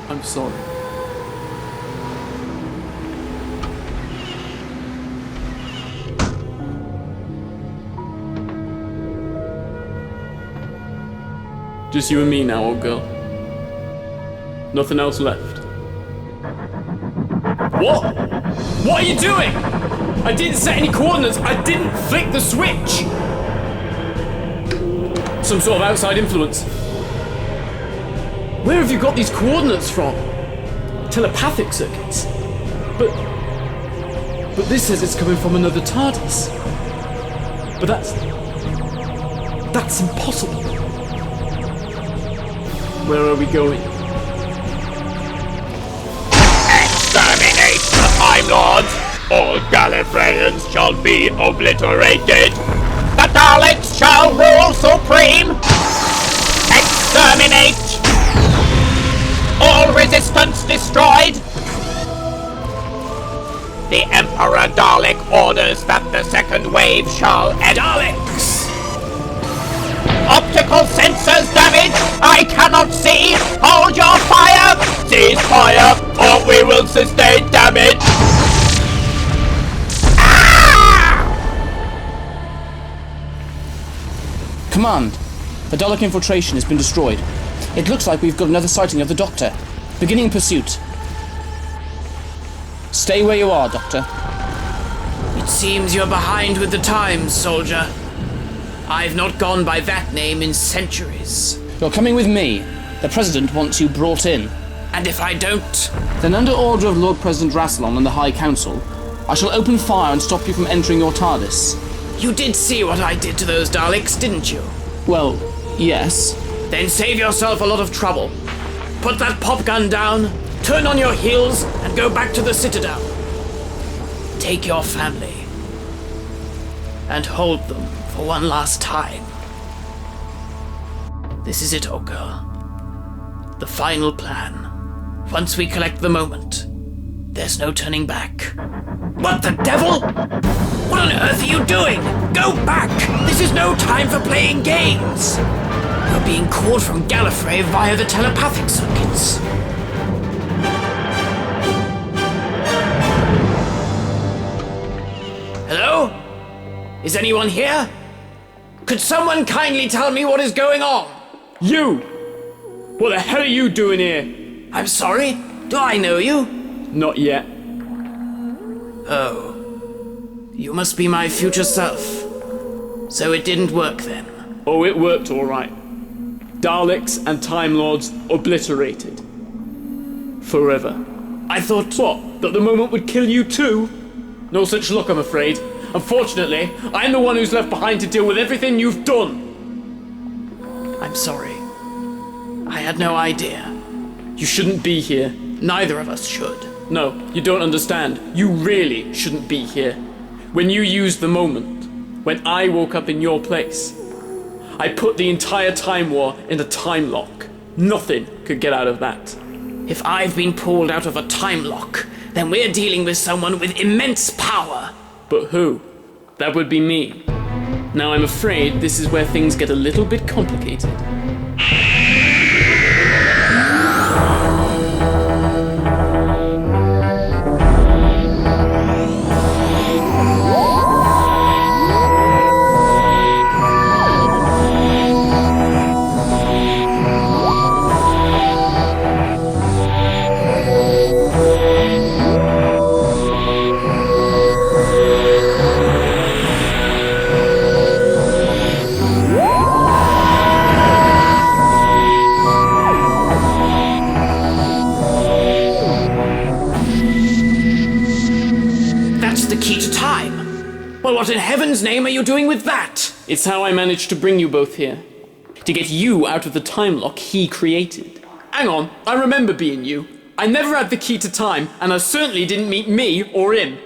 I'm sorry. Just you and me now, old girl. Nothing else left. What? What are you doing? I didn't set any coordinates. I didn't flick the switch. Some sort of outside influence. Where have you got these coordinates from? Telepathic circuits. But this says it's coming from another TARDIS. But that's impossible. Where are we going? Exterminate the Time Lords! All Gallifreyans shall be obliterated! The Daleks shall rule supreme! Exterminate! All resistance destroyed! The Emperor Dalek orders that the second wave shall end. Daleks! Optical sensors damaged! I cannot see! Hold your fire! Cease fire, or we will sustain damage! Command, the Dalek infiltration has been destroyed. It looks like we've got another sighting of the Doctor. Beginning pursuit. Stay where you are, Doctor. It seems you're behind with the times, soldier. I've not gone by that name in centuries. You're coming with me. The President wants you brought in. And if I don't? Then under order of Lord President Rassilon and the High Council, I shall open fire and stop you from entering your TARDIS. You did see what I did to those Daleks, didn't you? Well, yes. Then save yourself a lot of trouble. Put that pop gun down, turn on your heels, and go back to the Citadel. Take your family. And hold them for one last time. This is it, old girl. The final plan. Once we collect the moment, there's no turning back. What the devil? What on earth are you doing? Go back! This is no time for playing games! We're being called from Gallifrey via the telepathic circuits. Hello? Is anyone here? Could someone kindly tell me what is going on? You! What the hell are you doing here? I'm sorry? Do I know you? Not yet. Oh. You must be my future self. So it didn't work then. Oh, it worked all right. Daleks and Time Lords obliterated. Forever. I thought, what, that the moment would kill you too? No such luck, I'm afraid. Unfortunately, I'm the one who's left behind to deal with everything you've done. I'm sorry. I had no idea. You shouldn't be here. Neither of us should. No, you don't understand. You really shouldn't be here. When you used the moment, when I woke up in your place, I put the entire Time War in a time lock. Nothing could get out of that. If I've been pulled out of a time lock, then we're dealing with someone with immense power. But who? That would be me. Now I'm afraid this is where things get a little bit complicated. Well, what in heaven's name are you doing with that? It's how I managed to bring you both here. To get you out of the time lock he created. Hang on, I remember being you. I never had the key to time, and I certainly didn't meet me or him.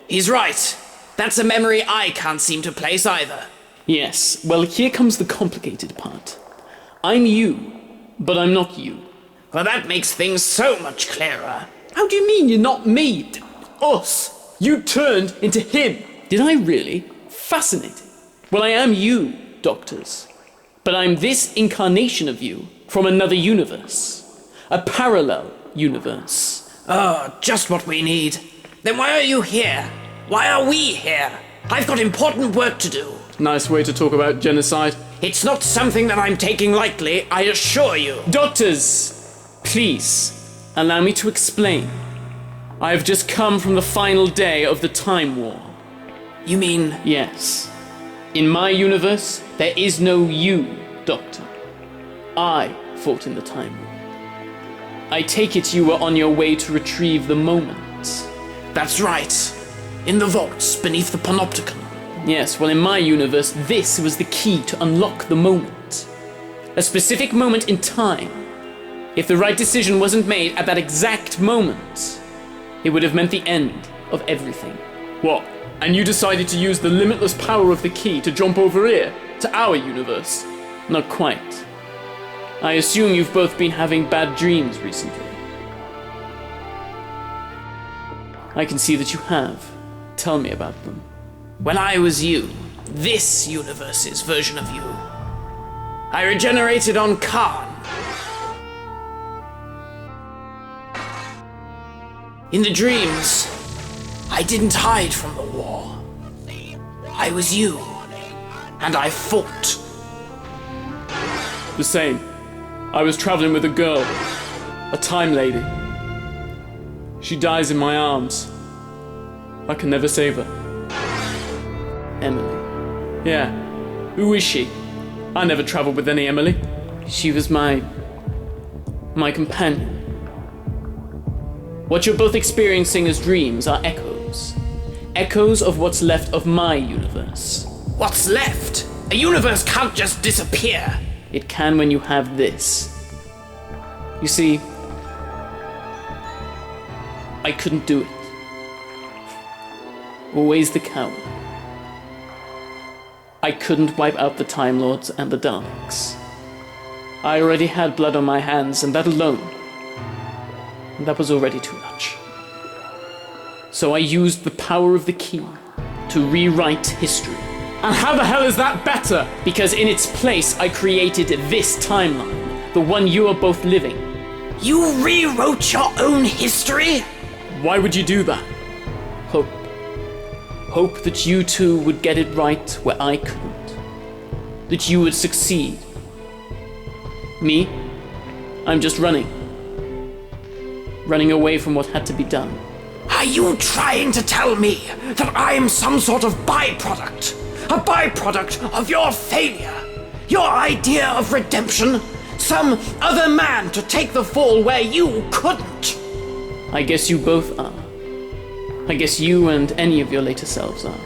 He's right. That's a memory I can't seem to place either. Yes, well, here comes the complicated part. I'm you, but I'm not you. Well, that makes things so much clearer. How do you mean you're not me? Us? You turned into him. Did I really? Fascinating. Well, I am you, Doctors. But I'm this incarnation of you from another universe. A parallel universe. Oh, just what we need. Then why are you here? Why are we here? I've got important work to do. Nice way to talk about genocide. It's not something that I'm taking lightly, I assure you. Doctors, please, allow me to explain. I have just come from the final day of the Time War. You mean... Yes. In my universe, there is no you, Doctor. I fought in the Time War. I take it you were on your way to retrieve the moment. That's right. In the vaults beneath the Panopticon. Yes, well in my universe, this was the key to unlock the moment. A specific moment in time. If the right decision wasn't made at that exact moment, it would have meant the end of everything. What? And you decided to use the limitless power of the key to jump over here, to our universe? Not quite. I assume you've both been having bad dreams recently. I can see that you have. Tell me about them. When I was you, this universe's version of you, I regenerated on Kharn. In the dreams, I didn't hide from the war. I was you, and I fought. The same. I was traveling with a girl, a time lady. She dies in my arms. I can never save her. Emily. Yeah. Who is she? I never traveled with any Emily. She was my companion. What you're both experiencing as dreams are echoes. Echoes of what's left of my universe. What's left? A universe can't just disappear. It can when you have this. You see, I couldn't do it. Always the coward. I couldn't wipe out the Time Lords and the Daleks. I already had blood on my hands, and that alone, that was already too much. So I used the power of the key to rewrite history. And how the hell is that better? Because in its place, I created this timeline, the one you are both living. You rewrote your own history? Why would you do that? Hope. Hope that you two would get it right where I couldn't. That you would succeed. Me? I'm just running. Running away from what had to be done. Are you trying to tell me that I'm some sort of byproduct? A byproduct of your failure? Your idea of redemption? Some other man to take the fall where you couldn't? I guess you both are. I guess you and any of your later selves are.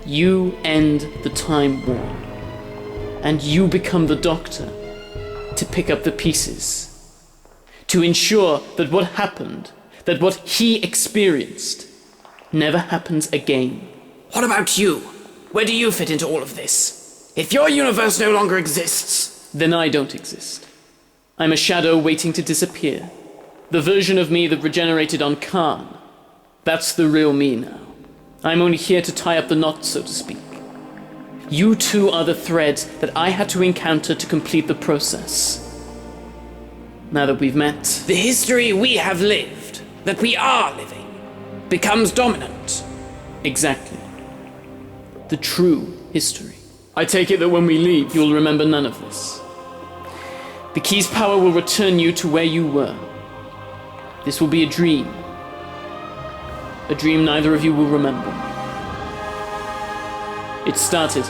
You end the Time War. And you become the Doctor to pick up the pieces. To ensure that what happened, that what he experienced, never happens again. What about you? Where do you fit into all of this? If your universe no longer exists... Then I don't exist. I'm a shadow waiting to disappear. The version of me that regenerated on Kharn. That's the real me now. I'm only here to tie up the knots, so to speak. You two are the threads that I had to encounter to complete the process. Now that we've met... The history we have lived, that we are living, becomes dominant. Exactly. The true history. I take it that when we leave, you'll remember none of this. The key's power will return you to where you were. This will be a dream. A dream neither of you will remember. It started.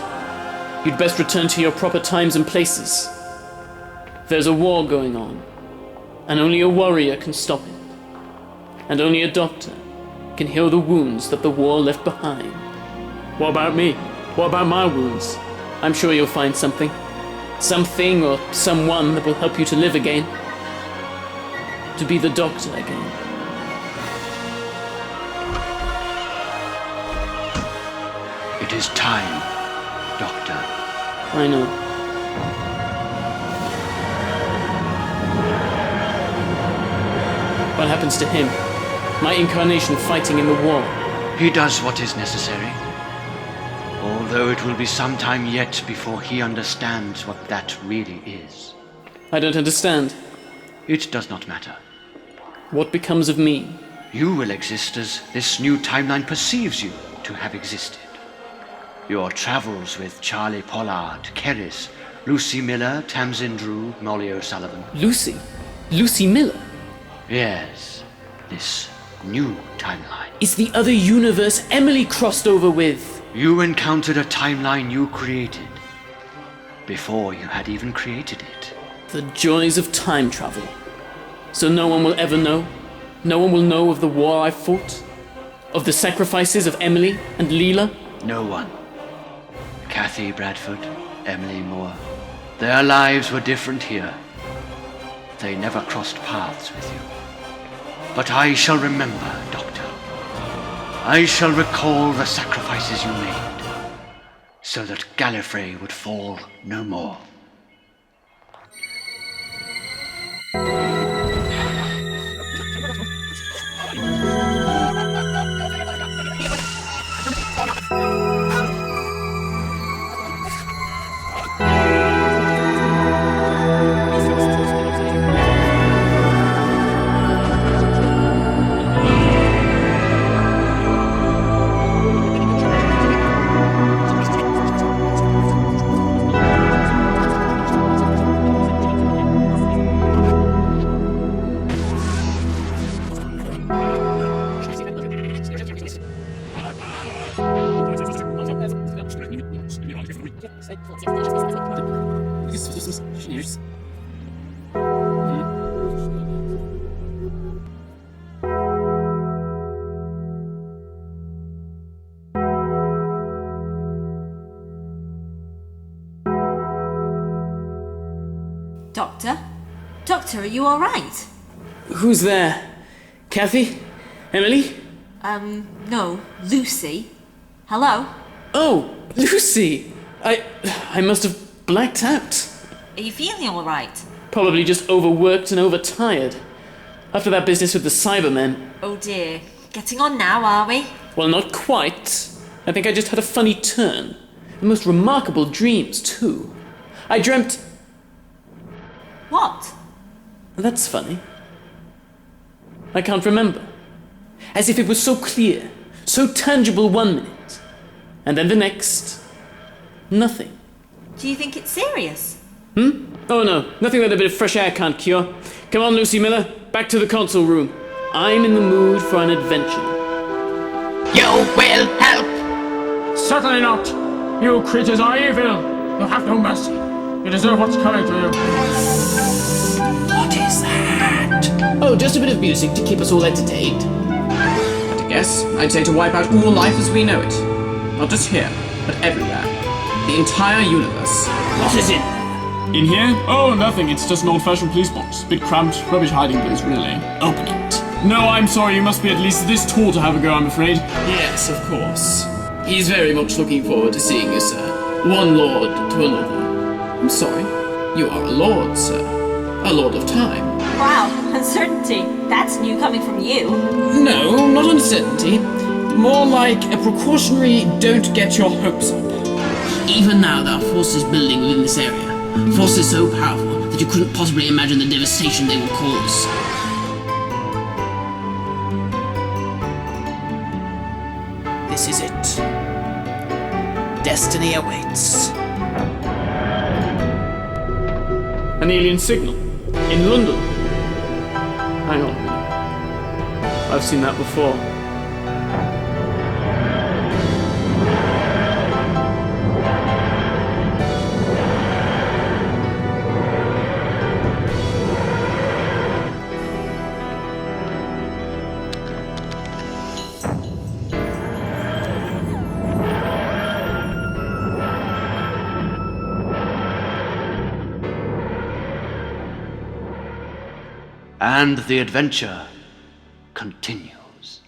You'd best return to your proper times and places. There's a war going on, and only a warrior can stop it. And only a doctor can heal the wounds that the war left behind. What about me? What about my wounds? I'm sure you'll find something. Something or someone that will help you to live again. To be the Doctor again. It is time, Doctor. I know. What happens to him? My incarnation fighting in the war. He does what is necessary. Although it will be some time yet before he understands what that really is. I don't understand. It does not matter. What becomes of me? You will exist as this new timeline perceives you to have existed. Your travels with Charlie Pollard, Keris, Lucy Miller, Tamsin Drew, Molly O'Sullivan. Lucy? Lucy Miller? Yes, this new timeline. Is the other universe Emily crossed over with? You encountered a timeline you created before you had even created it. The joys of time travel. So no one will ever know? No one will know of the war I fought? Of the sacrifices of Emily and Leela? No one. Kathy Bradford, Emily Moore. Their lives were different here. They never crossed paths with you. But I shall remember, Doctor. I shall recall the sacrifices you made, so that Gallifrey would fall no more. Doctor? Doctor, are you alright? Who's there? Kathy? Emily? No. Lucy? Hello? Oh, Lucy! I must have blacked out. Are you feeling alright? Probably just overworked and overtired. After that business with the Cybermen. Oh dear. Getting on now, are we? Well, not quite. I think I just had a funny turn. The most remarkable dreams, too. I dreamt... What? That's funny. I can't remember. As if it was so clear, so tangible one minute, and then the next, nothing. Do you think it's serious? Oh no, nothing that a bit of fresh air can't cure. Come on, Lucy Miller, back to the console room. I'm in the mood for an adventure. You will help! Certainly not! You creatures are evil! You have no mercy. You deserve what's coming to you. What is that? Oh, just a bit of music to keep us all entertained. At a guess, I'd say to wipe out all life as we know it. Not just here, but everywhere. The entire universe. What is it? In here? Oh, nothing. It's just an old-fashioned police box. Bit cramped, rubbish hiding place, really. Open it. No, I'm sorry. You must be at least this tall to have a go, I'm afraid. Yes, of course. He's very much looking forward to seeing you, sir. One lord to another. I'm sorry. You are a lord, sir. A lord of time. Wow, uncertainty. That's new coming from you. No, not uncertainty. More like a precautionary don't get your hopes up. Even now, there are forces building within this area. Forces so powerful that you couldn't possibly imagine the devastation they will cause. This is it. Destiny awaits. An alien signal. In London. Hang on a minute. I've seen that before. And the adventure continues.